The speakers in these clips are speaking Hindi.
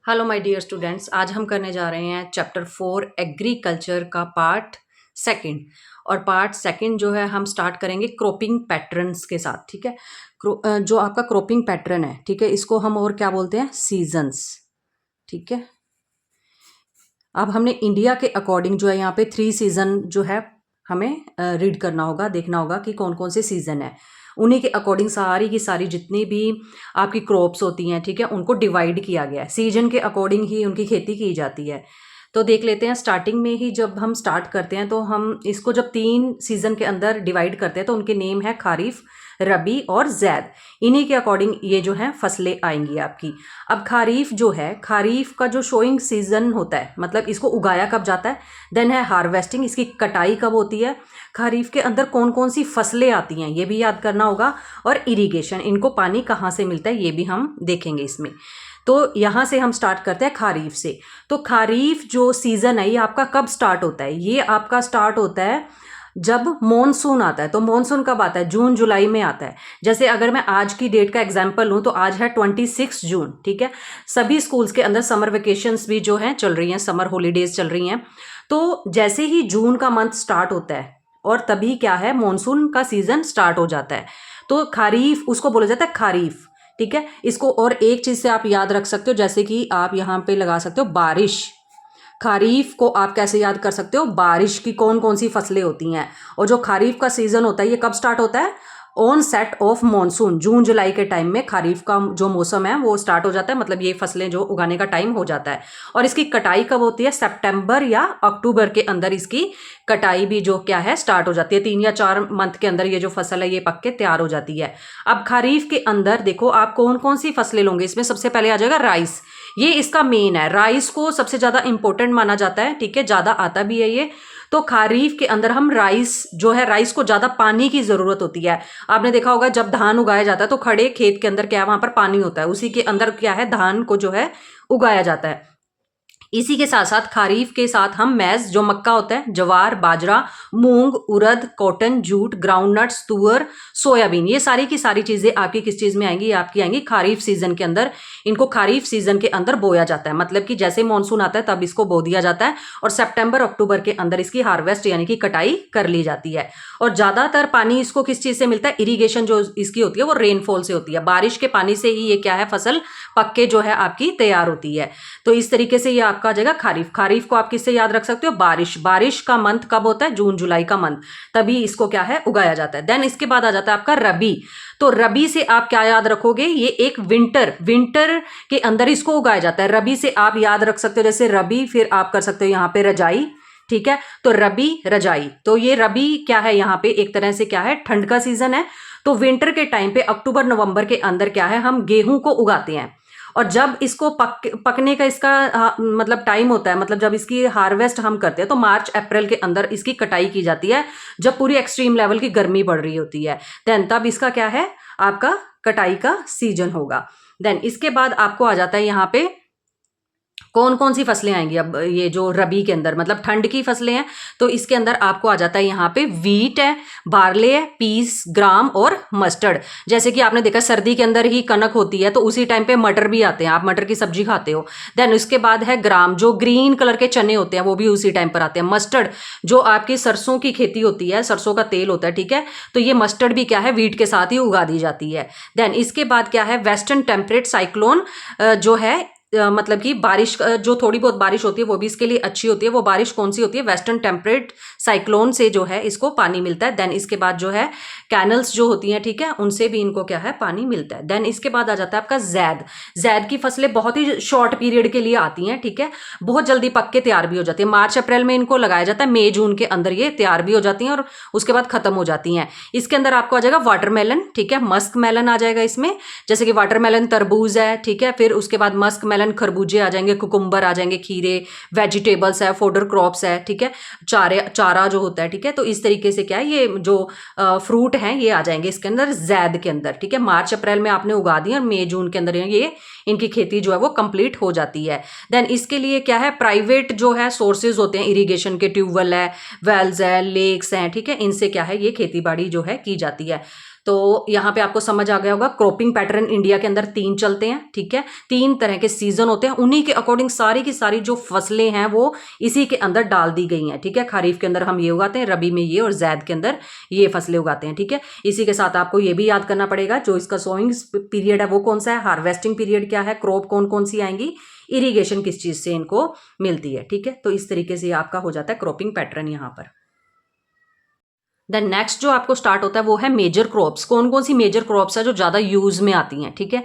हेलो माय डियर स्टूडेंट्स, आज हम करने जा रहे हैं चैप्टर 4 एग्रीकल्चर का पार्ट सेकंड। और पार्ट सेकंड जो है हम स्टार्ट करेंगे क्रॉपिंग पैटर्न्स के साथ। ठीक है, जो आपका क्रॉपिंग पैटर्न है, ठीक है, इसको हम और क्या बोलते हैं, सीजन्स। ठीक है, अब हमने इंडिया के अकॉर्डिंग जो है यहाँ पे 3 सीजन जो है हमें रीड करना होगा, देखना होगा कि कौन कौन से सीजन है। उन्हीं के अकॉर्डिंग सारी की सारी जितनी भी आपकी क्रॉप्स होती हैं, ठीक है, उनको डिवाइड किया गया है। सीजन के अकॉर्डिंग ही उनकी खेती की जाती है। तो देख लेते हैं, स्टार्टिंग में ही जब हम स्टार्ट करते हैं तो हम इसको जब 3 सीजन के अंदर डिवाइड करते हैं तो उनके नेम है खारिफ, रबी और जैद। इन्हीं के अकॉर्डिंग ये जो है फसलें आएंगी आपकी। अब खारीफ जो है, खारीफ का जो शोइंग सीजन होता है, मतलब इसको उगाया कब जाता है, देन है हार्वेस्टिंग, इसकी कटाई कब होती है, खारीफ के अंदर कौन कौन सी फसलें आती हैं ये भी याद करना होगा, और इरिगेशन, इनको पानी कहाँ से मिलता है ये भी हम देखेंगे इसमें। तो यहाँ से हम स्टार्ट करते हैं खारीफ से। तो खारीफ जो सीजन है ये आपका कब स्टार्ट होता है, ये आपका स्टार्ट होता है जब मॉनसून आता है। तो मॉनसून कब आता है, जून जुलाई में आता है। जैसे अगर मैं आज की डेट का एग्जांपल लूँ तो आज है 26 जून। ठीक है, सभी स्कूल्स के अंदर समर वेकेशंस भी जो हैं चल रही हैं, समर हॉलीडेज चल रही हैं। तो जैसे ही जून का मंथ स्टार्ट होता है और तभी क्या है, मॉनसून का सीजन स्टार्ट हो जाता है। तो खारीफ उसको बोला जाता है खारीफ। ठीक है, इसको और एक चीज से आप याद रख सकते हो, जैसे कि आप यहाँ पे लगा सकते हो बारिश। खारीफ को आप कैसे याद कर सकते हो, बारिश की कौन कौन सी फसलें होती हैं। और जो खारीफ का सीजन होता है ये कब स्टार्ट होता है, ऑन सेट ऑफ मॉनसून, जून जुलाई के टाइम में खारीफ का जो मौसम है वो स्टार्ट हो जाता है, मतलब ये फसलें जो उगाने का टाइम हो जाता है। और इसकी कटाई कब होती है, सितंबर या अक्टूबर के अंदर इसकी कटाई भी जो क्या है स्टार्ट हो जाती है। 3 या 4 मंथ के अंदर ये जो फसल है ये पक के तैयार हो जाती है। अब खारीफ के अंदर देखो आप कौन कौन सी फसलें लोगे, इसमें सबसे पहले आ जाएगा राइस। ये इसका मेन है, राइस को सबसे ज्यादा इंपॉर्टेंट माना जाता है। ठीक है, ज्यादा आता भी है ये। तो खारीफ के अंदर हम राइस जो है, राइस को ज्यादा पानी की जरूरत होती है। आपने देखा होगा जब धान उगाया जाता है तो खड़े खेत के अंदर क्या है, वहां पर पानी होता है, उसी के अंदर क्या है, धान को जो है उगाया जाता है। इसी के साथ साथ खारीफ के साथ हम मैज जो मक्का होता है, जवार, बाजरा, मूंग, उड़द, कॉटन, जूट, ग्राउंडनट्स, तुअर, सोयाबीन, ये सारी की सारी चीजें आपकी किस चीज में आएंगी, आपकी आएंगी खारीफ सीजन के अंदर। इनको खारीफ सीजन के अंदर बोया जाता है, मतलब कि जैसे मॉनसून आता है तब इसको बो दिया जाता है और सितंबर अक्टूबर के अंदर इसकी हार्वेस्ट यानी कि कटाई कर ली जाती है। और ज्यादातर पानी इसको किस चीज से मिलता है, इरिगेशन जो इसकी होती है वो रेनफॉल से होती है, बारिश के पानी से ही ये क्या है, फसल पक के जो है आपकी तैयार होती है। तो इस तरीके से ये आपका आ जाएगा खारीफ। खारीफ को आप किससे याद रख सकते हो, बारिश। बारिश का मंथ कब होता है, जून जुलाई का मंथ, तभी इसको क्या है उगाया जाता है। देन इसके बाद आ जाता है आपका रबी। तो रबी से आप क्या याद रखोगे, ये एक विंटर के अंदर इसको उगाया जाता है। रबी से आप याद रख सकते हो, जैसे रबी, फिर आप कर सकते हो यहाँ पे रजाई। ठीक है, तो रबी रजाई, तो ये रबी क्या है, यहाँ पे एक तरह से क्या है, ठंड का सीजन है। तो विंटर के टाइम पे अक्टूबर नवंबर के अंदर क्या है, हम गेहूं को उगाते हैं। और जब इसको पकने का इसका मतलब टाइम होता है, मतलब जब इसकी हार्वेस्ट हम करते हैं तो मार्च अप्रैल के अंदर इसकी कटाई की जाती है, जब पूरी एक्सट्रीम लेवल की गर्मी बढ़ रही होती है। देन तब इसका क्या है, आपका कटाई का सीजन होगा। देन इसके बाद आपको आ जाता है यहाँ पे कौन कौन सी फसलें आएंगी। अब ये जो रबी के अंदर मतलब ठंड की फसलें हैं, तो इसके अंदर आपको आ जाता है यहाँ पे वीट है, बार्ले है, पीस, ग्राम और मस्टर्ड। जैसे कि आपने देखा सर्दी के अंदर ही कनक होती है, तो उसी टाइम पे मटर भी आते हैं, आप मटर की सब्जी खाते हो। देन उसके बाद है ग्राम, जो ग्रीन कलर के चने होते हैं वो भी उसी टाइम पर आते हैं। मस्टर्ड जो आपकी सरसों की खेती होती है, सरसों का तेल होता है, ठीक है, तो ये मस्टर्ड भी क्या है, वीट के साथ ही उगा दी जाती है। देन इसके बाद क्या है, वेस्टर्न टेम्परेट साइक्लोन जो है, मतलब कि बारिश जो थोड़ी बहुत बारिश होती है वो भी इसके लिए अच्छी होती है। वो बारिश कौन सी होती है, वेस्टर्न टेम्परेट साइक्लोन से जो है इसको पानी मिलता है। देन इसके बाद जो है कैनल्स जो होती हैं, ठीक है, उनसे भी इनको क्या है, पानी मिलता है। देन इसके बाद आ जाता है आपका जैद। जैद की फसलें बहुत ही शॉर्ट पीरियड के लिए आती हैं, ठीक है, बहुत जल्दी पक के तैयार भी हो जाती है। मार्च अप्रैल में इनको लगाया जाता है, मई जून के अंदर ये तैयार भी हो जाती हैं और उसके बाद खत्म हो जाती हैं। इसके अंदर आपको आ जाएगा वाटरमेलन, ठीक है, मस्क मेलन आ जाएगा इसमें, जैसे कि वाटरमेलन तरबूज है, ठीक है, फिर उसके बाद मस्क मेलन खरबूजे आ जाएंगे, कुकुम्बर आ जाएंगे, खीरे, वेजिटेबल्स है, फोडर क्रॉप्स है, ठीक है, चारा जो होता है, ठीक है। तो इस तरीके से क्या है, ये जो फ्रूट हैं ये आ जाएंगे इसके अंदर जैद के अंदर, ठीक है। मार्च अप्रैल में आपने उगा दी और मई जून के अंदर ये इनकी खेती जो है वो कंप्लीट हो जाती है। देन इसके लिए क्या है, प्राइवेट जो है सोर्सेज होते हैं इरिगेशन के, ट्यूबवेल है, वेल्स है, लेक्स हैं, ठीक है, इनसे क्या है ये खेती बाड़ी जो है की जाती है। तो यहाँ पे आपको समझ आ गया होगा, क्रॉपिंग पैटर्न इंडिया के अंदर 3 चलते हैं, ठीक है। 3 तरह के सीजन होते हैं, उन्हीं के अकॉर्डिंग सारी की सारी जो फसलें हैं वो इसी के अंदर डाल दी गई हैं, ठीक है। खरीफ के अंदर हम ये उगाते हैं, रबी में ये, और जैद के अंदर ये फसलें उगाते हैं, ठीक है। इसी के साथ आपको ये भी याद करना पड़ेगा, जो इसका सोइंग पीरियड है वो कौन सा है, हार्वेस्टिंग पीरियड क्या है, क्रॉप कौन कौन सी आएंगी, इरिगेशन किस चीज से इनको मिलती है, ठीक है। तो इस तरीके से आपका हो जाता है क्रॉपिंग पैटर्न यहाँ पर। देन नेक्स्ट जो आपको स्टार्ट होता है वो है मेजर क्रॉप्स। कौन कौन सी मेजर क्रॉप्स है जो ज़्यादा यूज़ में आती हैं, ठीक है।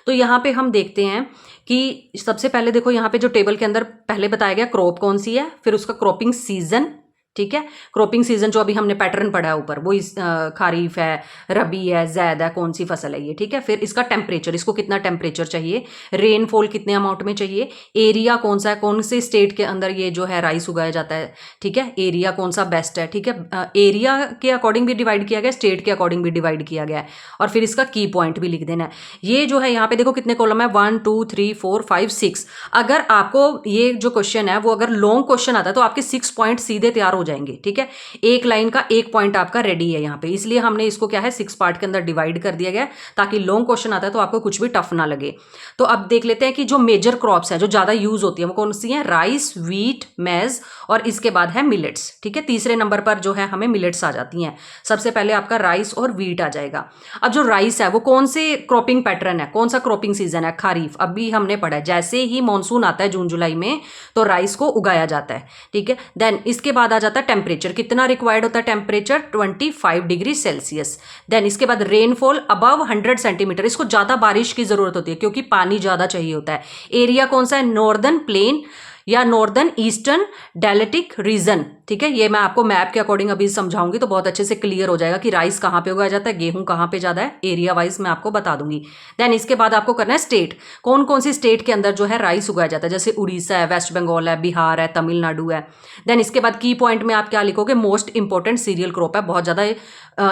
तो यहाँ पे हम देखते हैं कि सबसे पहले देखो यहाँ पे जो टेबल के अंदर पहले बताया गया क्रॉप कौन सी है, फिर उसका क्रॉपिंग सीजन, ठीक है। क्रॉपिंग सीजन जो अभी हमने पैटर्न पढ़ा है ऊपर, वो इस खारीफ है, रबी है, जैद है, कौन सी फसल है ये, ठीक है। फिर इसका टेम्परेचर, इसको कितना टेम्परेचर चाहिए, रेनफॉल कितने अमाउंट में चाहिए, एरिया कौन सा है, कौन से स्टेट के अंदर ये जो है राइस उगाया जाता है, ठीक है। एरिया कौन सा बेस्ट है, ठीक है। एरिया के अकॉर्डिंग भी डिवाइड किया गया, स्टेट के अकॉर्डिंग भी डिवाइड किया गया है, और फिर इसका की पॉइंट भी लिख देना है। ये जो है यहाँ पे देखो कितने कॉलम है, 1 2 3 4 5 6। अगर आपको ये जो क्वेश्चन है वो अगर लॉन्ग क्वेश्चन आता है तो आपके 6 पॉइंट सीधे तैयार हो जाएंगे, ठीक है। एक लाइन का एक पॉइंट आपका रेडी है यहाँ पे, इसलिए हमने इसको क्या है 6 पार्ट के अंदर डिवाइड कर दिया गया, ताकि लॉन्ग क्वेश्चन आता है तो आपको कुछ भी टफ ना लगे। तो अब देख लेते हैं कि जो मेजर क्रॉप्स है जो ज्यादा यूज होती है वो कौन सी है, राइस, व्हीट, मेज, और इसके बाद है मिलेट्स, ठीक है। तीसरे नंबर पर जो है हमें मिलेट्स आ जाती हैं। सबसे पहले आपका राइस और व्हीट आ जाएगा। अब जो राइस है वो कौन से क्रॉपिंग पैटर्न है, कौन सा क्रॉपिंग सीजन है, खरीफ। अभी हमने पढ़ा है जैसे ही मानसून आता है जून जुलाई में तो राइस को उगाया जाता है, ठीक है। देन इसके बाद आ जाता है टेम्परेचर, कितना रिक्वायर्ड होता है टेम्परेचर, 25 डिग्री सेल्सियस। देन इसके बाद रेनफॉल अबव 100 सेंटीमीटर, इसको ज्यादा बारिश की जरूरत होती है क्योंकि पानी ज्यादा चाहिए होता है। एरिया कौन सा है, नॉर्दर्न प्लेन या नॉर्दर्न ईस्टर्न डेलेटिक रीजन, ठीक है। ये मैं आपको मैप के अकॉर्डिंग अभी समझाऊंगी तो बहुत अच्छे से क्लियर हो जाएगा कि राइस कहाँ पे उगाया जाता है, गेहूं कहाँ पे ज्यादा है, एरिया वाइज मैं आपको बता दूंगी। देन इसके बाद आपको करना है स्टेट, कौन कौन सी स्टेट के अंदर जो है राइस उगाया जाता है, जैसे उड़ीसा है, वेस्ट बंगाल है, बिहार है, तमिलनाडु है। देन इसके बाद की पॉइंट में आप क्या लिखोगे, मोस्ट इंपॉर्टेंट सीरियल क्रॉप है, बहुत ज्यादा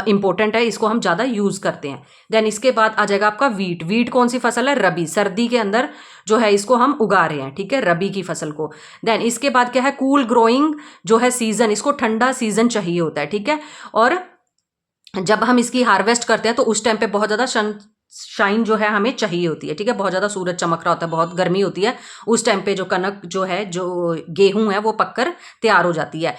इंपॉर्टेंट है, इसको हम ज्यादा यूज करते हैं। देन इसके बाद आ जाएगा आपका व्हीट। व्हीट कौन सी फसल है, रबी, सर्दी के अंदर जो है इसको हम उगा रहे हैं, ठीक है, रबी की फसल को। देन इसके बाद क्या है, कूल ग्रोइंग जो है सीजन, इसको ठंडा सीजन चाहिए होता है, ठीक है। और जब हम इसकी हार्वेस्ट करते हैं तो उस टाइम पे बहुत ज्यादा शाइन जो है हमें चाहिए होती है, ठीक है। बहुत ज्यादा सूरज चमक रहा होता है, बहुत गर्मी होती है, उस टाइम पे जो कनक जो है, जो गेहूं है वो पककर तैयार हो जाती है।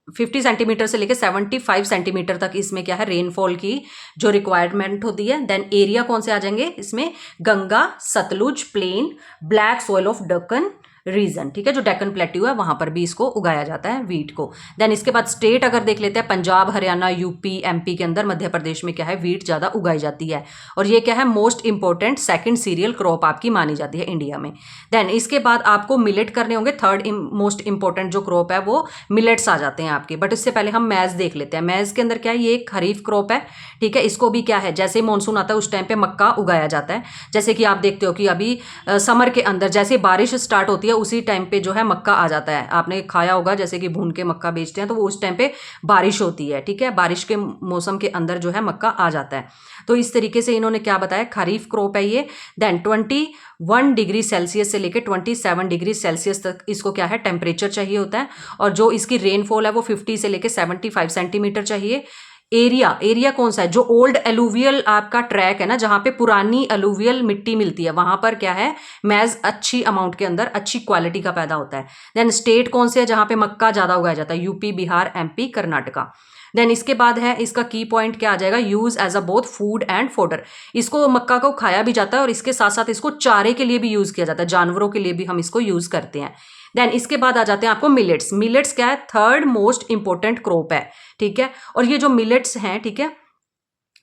50 सेंटीमीटर से लेकर 75 सेंटीमीटर तक इसमें क्या है रेनफॉल की जो रिक्वायरमेंट होती है। देन एरिया कौन से आ जाएंगे इसमें, Ganga, Sutlej, plain, black soil of Deccan region, ठीक है, जो डेक्कन प्लेट्यू है वहां पर भी इसको उगाया जाता है व्हीट को। देन इसके बाद स्टेट अगर देख लेते हैं, पंजाब, हरियाणा, यूपी, एमपी के अंदर, मध्य प्रदेश में क्या है व्हीट ज्यादा उगाई जाती है, और ये क्या है most important second cereal crop आपकी मानी जाती है इंडिया में। देन इसके बाद आपको मिलेट करने होंगे, थर्ड मोस्ट इंपॉर्टेंट जो क्रॉप है वो मिलेट्स आ जाते हैं आपके। बट इससे पहले हम मैज देख लेते हैं। मैज के अंदर क्या है, ये एक खरीफ क्रॉप है, ठीक है। इसको भी क्या है, जैसे ही मानसून आता है उस टाइम पे मक्का उगाया जाता है। जैसे कि आप देखते हो कि अभी समर के अंदर जैसे बारिश स्टार्ट होती है उसी टाइम पे जो है मक्का आ जाता है। आपने खाया होगा जैसे कि भून के मक्का बेचते हैं तो वो उस टाइम पे बारिश होती है, ठीक है। बारिश के मौसम के अंदर जो है मक्का आ जाता है। तो इस तरीके से इन्होंने क्या बताया, खरीफ क्रॉप है ये। देन 21 डिग्री सेल्सियस से लेकर 27 डिग्री सेल्सियस तक इसको क्या है टेम्परेचर चाहिए होता है, और जो इसकी रेनफॉल है वो 50 से लेकर 75 सेंटीमीटर चाहिए। एरिया कौन सा है, जो ओल्ड एलुवियल आपका ट्रैक है ना, जहां पे पुरानी एलुवियल मिट्टी मिलती है वहां पर क्या है मैज अच्छी अमाउंट के अंदर अच्छी क्वालिटी का पैदा होता है। देन स्टेट कौन से है जहां पे मक्का ज्यादा उगाया जाता है, UP, Bihar, MP, Karnataka. Then इसके बाद है इसका की पॉइंट क्या आ जाएगा, use as a both food and fodder. इसको मक्का को खाया भी जाता है और इसके साथ साथ इसको चारे के लिए भी यूज किया जाता है, जानवरों के लिए भी हम इसको यूज करते हैं। देन इसके बाद आ जाते हैं आपको मिलेट्स। मिलेट्स क्या है, थर्ड मोस्ट इंपॉर्टेंट क्रॉप है, ठीक है। और ये जो मिलेट्स हैं, ठीक है,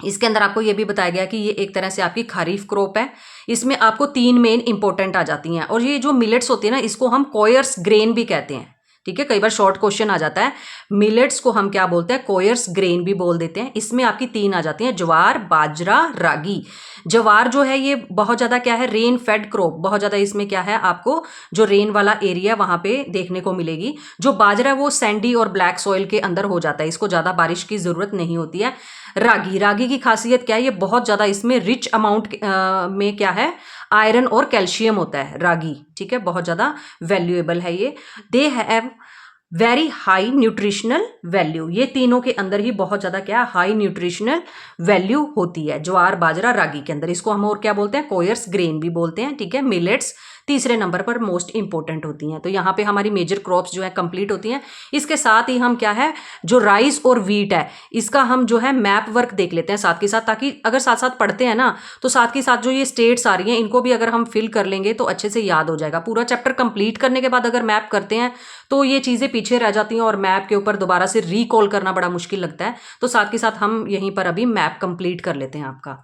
इसके अंदर आपको ये भी बताया गया कि ये एक तरह से आपकी खरीफ क्रॉप है। इसमें आपको 3 मेन इंपॉर्टेंट आ जाती हैं, और ये जो मिलेट्स होती है ना इसको हम कोयर्स ग्रेन भी कहते हैं, ठीक है। कई बार शॉर्ट क्वेश्चन आ जाता है, मिलेट्स को हम क्या बोलते हैं, कोयर्स ग्रेन भी बोल देते हैं। इसमें आपकी 3 आ जाती हैं, ज्वार, बाजरा, रागी। ज्वार जो है ये बहुत ज्यादा क्या है रेन फेड क्रॉप, बहुत ज्यादा इसमें क्या है आपको जो रेन वाला एरिया वहां पे देखने को मिलेगी। जो बाजरा वो सैंडी और ब्लैक सॉइल के अंदर हो जाता है, इसको ज्यादा बारिश की जरूरत नहीं होती है। रागी की खासियत क्या है, ये बहुत ज्यादा इसमें रिच अमाउंट में क्या है आयरन और कैल्शियम होता है रागी, ठीक है, बहुत ज्यादा वैल्यूएबल है ये। They have very high nutritional value. ये तीनों के अंदर ही बहुत ज़्यादा क्या हाई न्यूट्रिशनल वैल्यू होती है, ज्वार बाजरा रागी के अंदर। इसको हम और क्या बोलते हैं, कोयर्स ग्रेन भी बोलते हैं, ठीक है। मिलेट्स तीसरे नंबर पर मोस्ट इंपॉर्टेंट होती हैं। तो यहाँ पे हमारी मेजर क्रॉप्स जो है कंप्लीट होती हैं। इसके साथ ही हम क्या है, जो राइस और व्हीट है इसका हम जो है मैप वर्क देख लेते हैं साथ के साथ, ताकि अगर साथ साथ पढ़ते हैं ना तो साथ के साथ जो ये स्टेट्स आ रही हैं इनको भी अगर हम फिल कर लेंगे तो अच्छे से याद हो जाएगा। पूरा चैप्टर कंप्लीट करने के बाद अगर मैप करते हैं तो ये चीज़ें पीछे रह जाती हैं और मैप के ऊपर दोबारा से रिकॉल करना बड़ा मुश्किल लगता है। तो साथ के साथ हम यहीं पर अभी मैप कंप्लीट कर लेते हैं आपका।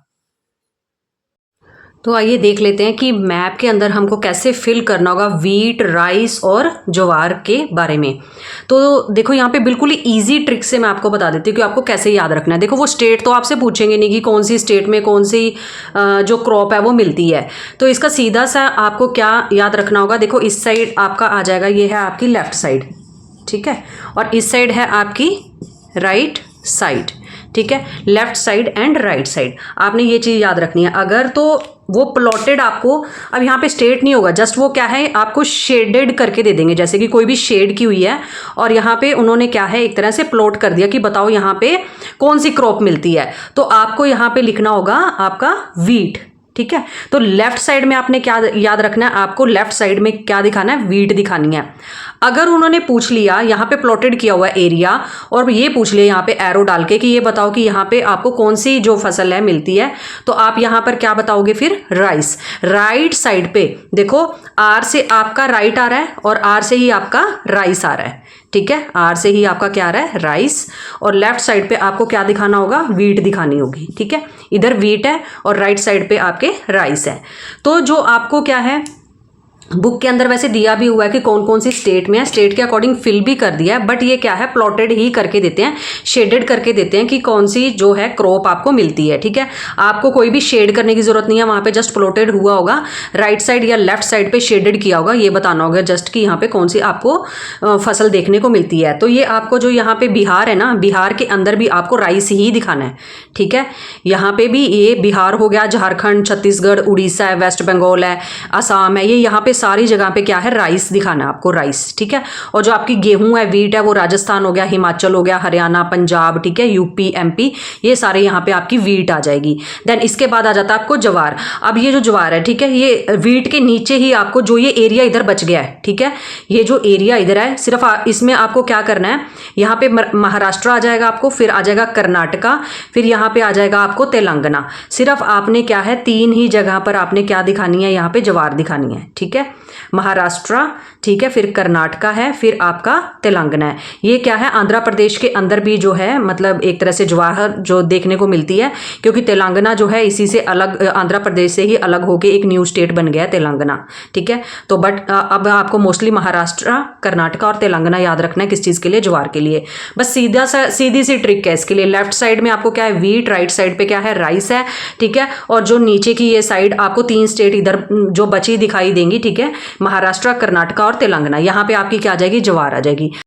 तो आइए देख लेते हैं कि मैप के अंदर हमको कैसे फिल करना होगा व्हीट, राइस और ज्वार के बारे में। तो देखो यहाँ पे बिल्कुल ही ईजी ट्रिक से मैं आपको बता देती हूँ कि आपको कैसे याद रखना है। देखो वो स्टेट तो आपसे पूछेंगे नहीं कि कौन सी स्टेट में कौन सी जो क्रॉप है वो मिलती है। तो इसका सीधा सा आपको क्या याद रखना होगा, देखो इस साइड आपका आ जाएगा, ये है आपकी लेफ्ट साइड, ठीक है, और इस साइड है आपकी राइट साइड, ठीक है। Left side and right side आपने ये चीज़ याद रखनी है। अगर तो वो प्लॉटेड आपको, अब यहाँ पे स्टेट नहीं होगा, जस्ट वो क्या है आपको शेडेड करके दे देंगे, जैसे कि कोई भी शेड की हुई है और यहाँ पे उन्होंने क्या है एक तरह से प्लॉट कर दिया कि बताओ यहाँ पे कौन सी क्रॉप मिलती है। तो आपको यहाँ पे लिखना होगा आपका व्हीट, ठीक है। तो लेफ्ट साइड में आपने क्या याद रखना है, आपको लेफ्ट साइड में क्या दिखाना है, व्हीट दिखानी है। अगर उन्होंने पूछ लिया यहाँ पे प्लॉटेड किया हुआ एरिया और ये पूछ लिया यहाँ पे एरो डाल के कि ये बताओ कि यहाँ पे आपको कौन सी जो फसल है मिलती है, तो आप यहाँ पर क्या बताओगे फिर, राइस। राइट साइड पे देखो आर से आपका राइट आ रहा है और आर से ही आपका राइस आ रहा है, ठीक है। आर से ही आपका क्या आ रहा है, राइस, और लेफ्ट साइड पे आपको क्या दिखाना होगा, व्हीट दिखानी होगी, ठीक है। इधर व्हीट है और राइट साइड पे आपके राइस है। तो जो आपको क्या है बुक के अंदर वैसे दिया भी हुआ है कि कौन कौन सी स्टेट में है, स्टेट के अकॉर्डिंग फिल भी कर दिया है, बट ये क्या है प्लॉटेड ही करके देते हैं, शेडेड करके देते हैं कि कौन सी जो है क्रॉप आपको मिलती है, ठीक है। आपको कोई भी शेड करने की जरूरत नहीं है, वहां पे जस्ट प्लॉटेड हुआ होगा, राइट साइड या लेफ्ट साइड पे शेडेड किया होगा, ये बताना होगा जस्ट कि यहाँ पे कौन सी आपको फसल देखने को मिलती है। तो ये आपको जो यहाँ पे बिहार है ना, बिहार के अंदर भी आपको राइस ही दिखाना है, ठीक है। यहाँ पे भी ये बिहार हो गया, झारखंड, छत्तीसगढ़, उड़ीसा है, वेस्ट बंगाल है, असम है, ये यहाँ पे सारी जगह पे क्या है, राइस दिखाना है आपको, राइस, ठीक है। और जो आपकी गेहूं है, व्हीट है, वो राजस्थान हो गया, हिमाचल हो गया, हरियाणा, पंजाब, ठीक है, यूपी, एमपी, ये सारे यहाँ पे आपकी व्हीट आ जाएगी। देन इसके बाद आ जाता है आपको ज्वार। अब ये जो ज्वार है, ठीक है, ये व्हीट के नीचे ही आपको जो ये एरिया इधर बच गया है, ठीक है, ये जो एरिया इधर है, सिर्फ इसमें आपको क्या करना है, यहाँ पे महाराष्ट्र आ जाएगा आपको, फिर आ जाएगा कर्नाटका, फिर यहाँ पे आ जाएगा आपको तेलंगाना। सिर्फ आपने क्या है 3 ही जगह पर आपने क्या दिखानी है, यहाँ पे ज्वार दिखानी है, ठीक है। महाराष्ट्र, ठीक है, फिर कर्नाटका है, फिर आपका तेलंगाना है। ये क्या है, आंध्र प्रदेश के अंदर भी जो है मतलब एक तरह से ज्वार जो देखने को मिलती है, क्योंकि तेलंगाना जो है इसी से अलग, आंध्र प्रदेश से ही अलग होके एक न्यू स्टेट बन गया है तेलंगाना, ठीक है। तो बट अब आपको मोस्टली महाराष्ट्र, कर्नाटका और तेलंगाना याद रखना है, किस चीज़ के लिए, ज्वार के लिए। बस सीधी सी ट्रिक है इसके लिए। लेफ्ट साइड में आपको क्या है, व्हीट, राइट साइड पे क्या है, राइस है, ठीक है। और जो नीचे की ये साइड आपको 3 स्टेट इधर जो बची दिखाई देंगी, ठीक है, महाराष्ट्र, कर्नाटका और तेलंगाना, यहाँ पे आपकी क्या आ जाएगी, ज्वार आ जाएगी।